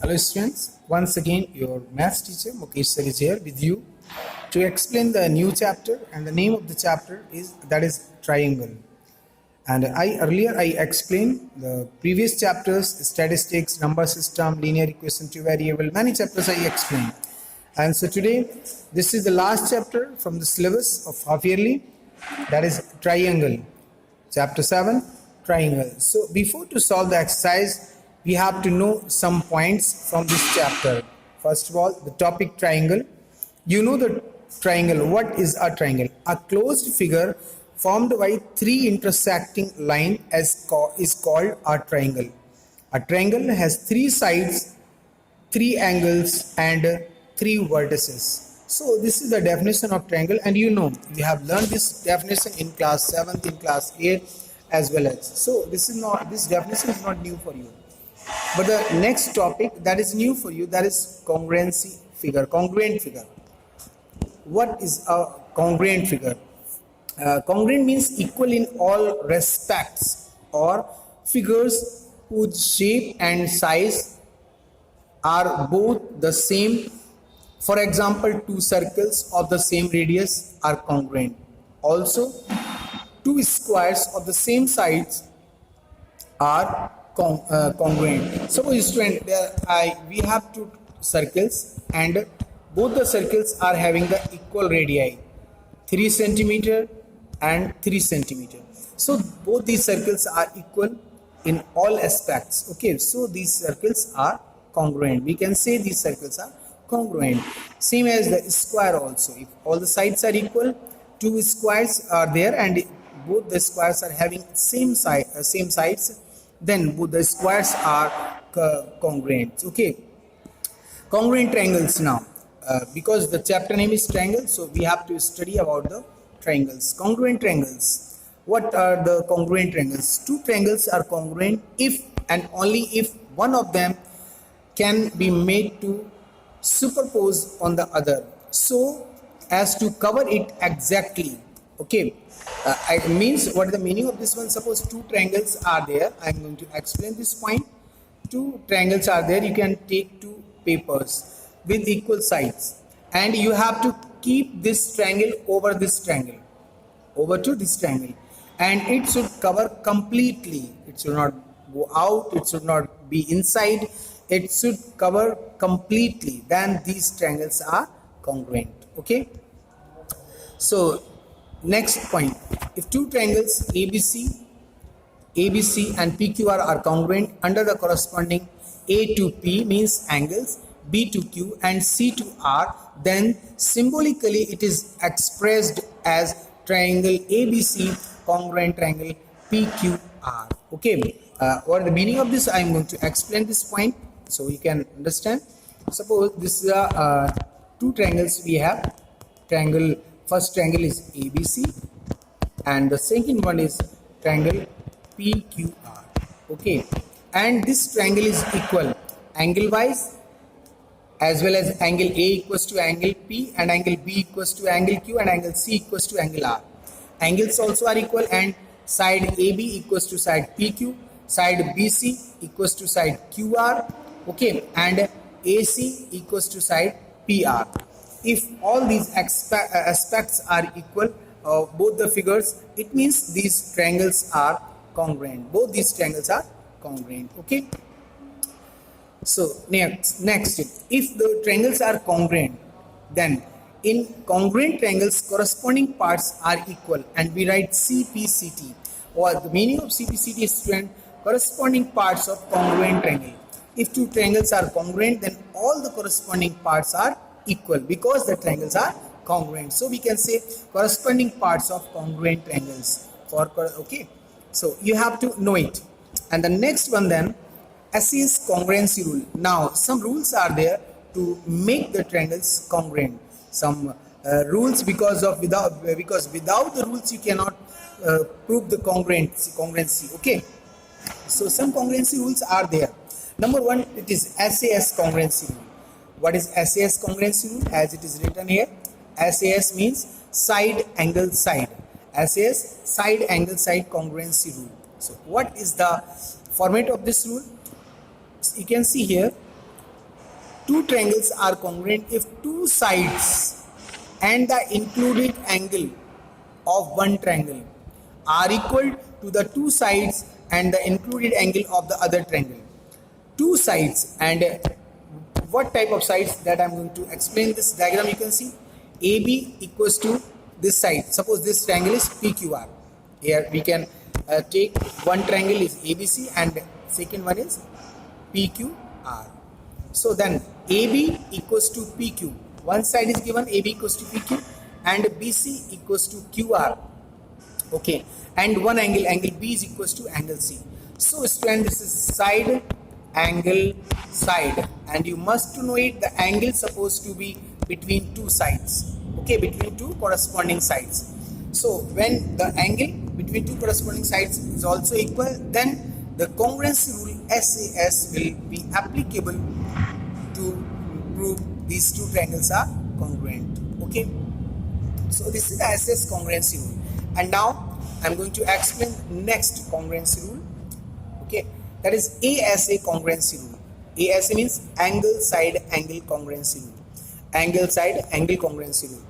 Hello students, once again your maths teacher Mukesh sir is here with you to explain the new chapter, and the name of the chapter is triangle. And I explained the previous chapters: statistics, number system, linear equation to variable. Many chapters I explained, and so today this is the last chapter from the syllabus of half yearly, that is triangle. Chapter 7, triangle. So before to solve the exercise, we have to know some points from this chapter. First of all, the topic triangle. You know the triangle. What is a triangle? A closed figure formed by three intersecting lines is called a triangle. A triangle has three sides, three angles, and three vertices. So this is the definition of triangle, and you know we have learned this definition in class 7th, in class 8th as well as. So this definition is not new for you. But the next topic that is new for you, that is congruency figure, congruent figure. What is a congruent figure? Congruent means equal in all respects, or figures whose shape and size are both the same. For example, two circles of the same radius are congruent. Also, two squares of the same sides are congruent. Suppose student, we have two circles and both the circles are having the equal radii, 3 centimeter and 3 centimeter. So both these circles are equal in all aspects. Okay, so these circles are congruent. We can say these circles are congruent. Same as the square also. If all the sides are equal, two squares are there and both the squares are having same sides, then both the squares are congruent. Okay, congruent triangles now. Because the chapter name is triangle, so we have to study about the triangles. Congruent triangles. What are the congruent triangles? Two triangles are congruent if and only if one of them can be made to superpose on the other, so as to cover it exactly. Okay, it means, what is the meaning of this one? Suppose two triangles are there. I am going to explain this point. Two triangles are there. You can take two papers with equal sides, and you have to keep this triangle over this triangle, over to this triangle, and it should cover completely. It should not go out, it should not be inside, it should cover completely. Then these triangles are congruent. Okay, so next point, if two triangles ABC and PQR are congruent under the corresponding A to P means angles, B to Q and C to R, then symbolically it is expressed as triangle ABC congruent triangle PQR. Okay, what is the meaning of this? I am going to explain this point so you can understand. Suppose this is two triangles we have. First triangle is ABC and the second one is triangle PQR. Okay, and this triangle is equal angle wise, as well as angle A equals to angle P and angle B equals to angle Q and angle C equals to angle R. Angles also are equal, and side AB equals to side PQ, side BC equals to side QR. Okay, and AC equals to side PR. If all these aspects are equal, both the figures, it means these triangles are congruent. Both these triangles are congruent. Okay, so next, if the triangles are congruent, then in congruent triangles corresponding parts are equal, and we write CPCT. Or the meaning of CPCT is, student, corresponding parts of congruent triangle. If two triangles are congruent, then all the corresponding parts are equal because the triangles are congruent. So we can say corresponding parts of congruent triangles. Okay, so you have to know it. And the next one then, SAS congruency rule. Now some rules are there to make the triangles congruent. Some rules, because without the rules you cannot prove the congruency. Okay, so some congruency rules are there. Number one, it is SAS congruency rule. What is SAS congruency rule? As it is written here, SAS means side angle side. SAS side angle side congruency rule. So what is the format of this rule? You can see here, two triangles are congruent if two sides and the included angle of one triangle are equal to the two sides and the included angle of the other triangle. Two sides, and what type of sides that I'm going to explain this diagram. You can see AB equals to this side. Suppose this triangle is PQR. Here we can take one triangle is ABC and second one is PQR. So then AB equals to PQ. One side is given AB equals to PQ and BC equals to QR. Okay, and one angle B is equals to angle C. So student, this is side, angle, side, and you must know it. The angle supposed to be between two sides. Okay, between two corresponding sides. So when the angle between two corresponding sides is also equal, then the congruency rule SAS will be applicable to prove these two triangles are congruent. Okay, so this is the SAS congruency rule. And now I'm going to explain next congruency rule. Okay, that is ASA congruency rule. ASA means angle side angle congruency rule. Angle side angle congruency rule.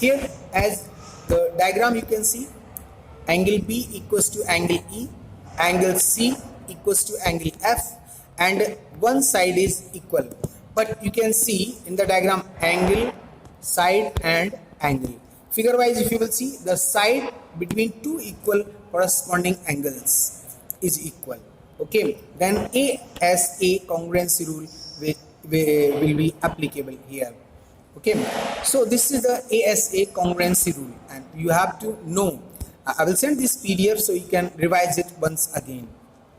Here, as the diagram you can see, angle B equals to angle E, angle C equals to angle F, and one side is equal. But you can see in the diagram angle, side and angle. Figure wise, if you will see, the side between two equal corresponding angles is equal. Okay, then ASA congruency rule will be applicable here. Okay, so this is the ASA congruency rule, and you have to know. I will send this PDF so you can revise it once again.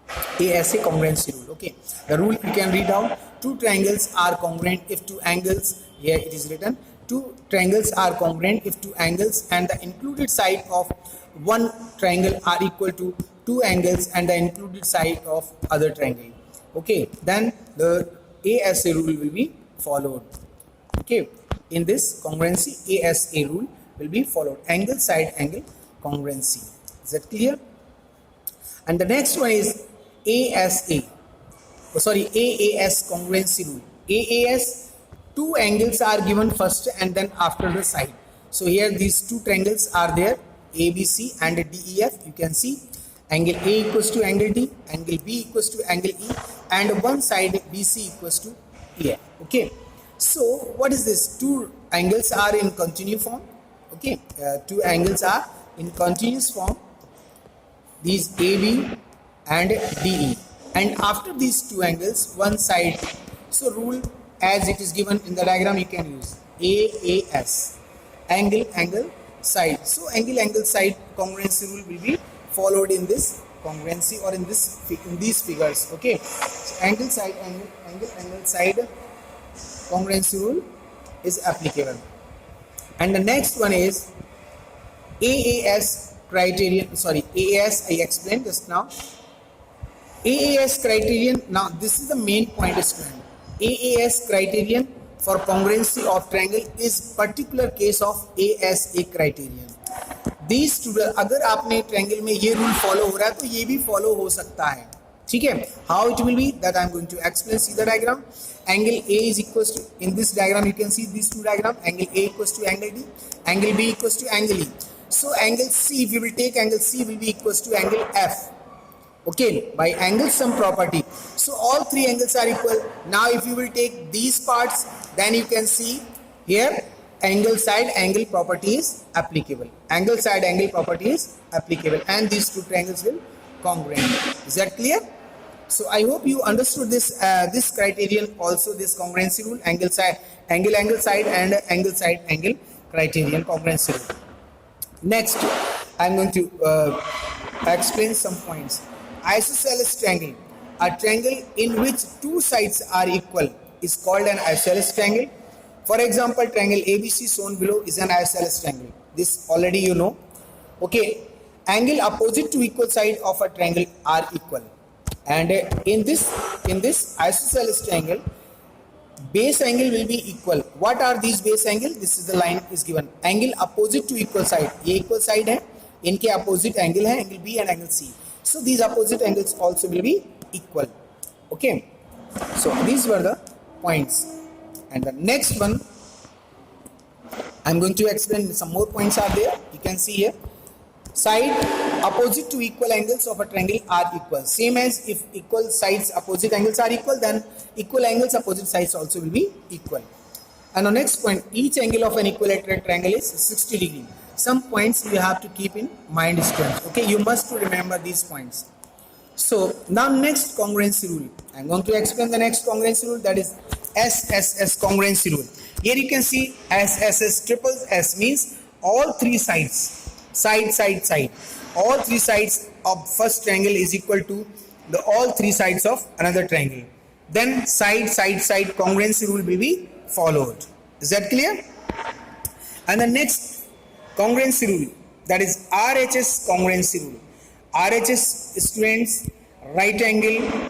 ASA congruency rule. Okay, the rule you can read out. Two triangles are congruent if two angles, here it is written, two triangles are congruent if two angles and the included side of one triangle are equal to two angles and the included side of other triangle. Okay, then the ASA rule will be followed. Okay, in this congruency, ASA rule will be followed. Angle side angle congruency. Is that clear? And the next one is AAS congruency rule. AAS, two angles are given first and then after the side. So here these two triangles are there, ABC and DEF. You can see angle A equals to angle D, angle B equals to angle E, and one side BC equals to EF. Okay, so what is this? Two angles are in continuous form. Okay, two angles are in continuous form, these AB and DE, and after these two angles one side. So rule as it is given in the diagram you can use AAS, angle side. So angle side congruency rule will be followed in this congruency or in these figures. Okay, so angle side congruency rule is applicable. And the next one is AAS criterion. AAS I explained just now. AAS criterion. Now this is the main point, student. AAS criterion for congruency of triangle is particular case of ASA criterion. These two, अगर आपने triangle में ये rule follow हो रहा है तो ये भी फॉलो हो सकता है. ठीक है? How it will be, that I am going to explain. See the diagram. Angle A is equals to, in this diagram you can see these two diagram. Angle A equals to angle D, angle B equals to angle E. So angle C, if you will take angle C, will be equals to angle F. Okay, by angle sum property. So all three angles are equal. Now if you will take these parts, then you can see here angle side angle property is applicable. Angle side angle property is applicable, and these two triangles will congruent. Is that clear? So I hope you understood this this criterion also, this congruency rule, angle side and angle side angle criterion congruency rule. Next, I am going to explain some points. Isosceles triangle. A triangle in which two sides are equal is called an isosceles triangle. For example, triangle ABC shown below is an isosceles triangle. This already you know. Okay, angle opposite to equal side of a triangle are equal, and in this isosceles triangle, base angle will be equal. What are these base angle? This is the line is given. Angle opposite to equal side. ये equal side है. इनके opposite angle है angle B and angle C. So these opposite angles also will be equal. Okay. So these were the points. And the next one, I'm going to explain some more points are there. You can see here. Side opposite to equal angles of a triangle are equal. Same as if equal sides opposite angles are equal, then equal angles opposite sides also will be equal. And the next point, each angle of an equilateral triangle is 60 degree. Some points you have to keep in mind, students. Okay, you must remember these points. So now next congruency rule. I'm going to explain the next congruency rule, that is SSS congruency rule. Here you can see SSS triple S means all three sides. Side. All three sides of first triangle is equal to the all three sides of another triangle. Then side congruency rule will be followed. Is that clear? And the next congruency rule, that is RHS congruency rule. RHS, students, right angle,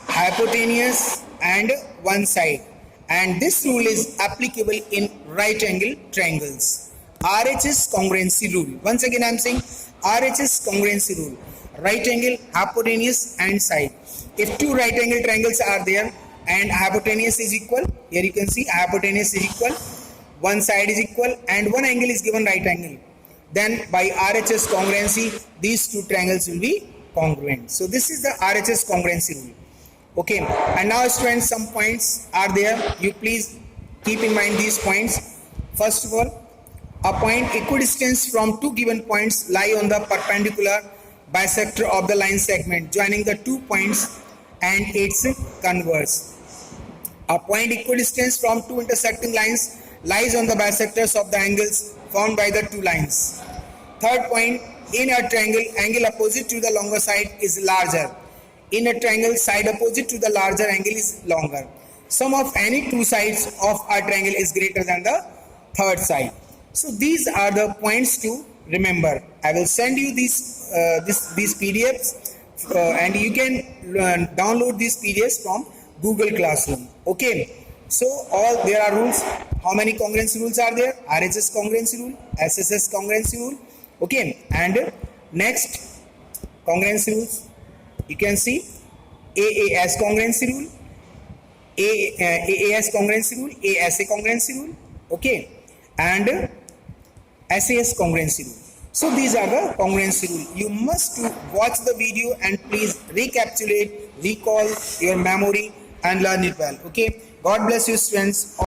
hypotenuse and one side. And this rule is applicable in right angle triangles. RHS congruency rule. Once again I am saying RHS congruency rule. Right angle, hypotenuse and side. If two right angle triangles are there and hypotenuse is equal, here you can see hypotenuse is equal, one side is equal and one angle is given right angle, then by RHS congruency these two triangles will be congruent. So this is the RHS congruency rule. Okay, and now students, some points are there. You please keep in mind these points. First of all, a point equidistant from two given points lie on the perpendicular bisector of the line segment joining the 2 points and its converse. A point equidistant from two intersecting lines lies on the bisectors of the angles formed by the two lines. Third point, in a triangle, angle opposite to the longer side is larger. In a triangle, side opposite to the larger angle is longer. Sum of any two sides of a triangle is greater than the third side. So these are the points to remember. I will send you these PDFs and you can download these PDFs from Google Classroom. Okay. So there are rules. How many congruency rules are there? RHS congruency rule, SSS congruency rule. Okay. And next congruency rules, you can see AAS congruency rule, AAS congruency rule, ASA congruency rule. Okay. And SAS congruency rule. So these are the congruency rule. You must watch the video and please recapitulate, recall your memory and learn it well. Okay. God bless you, students.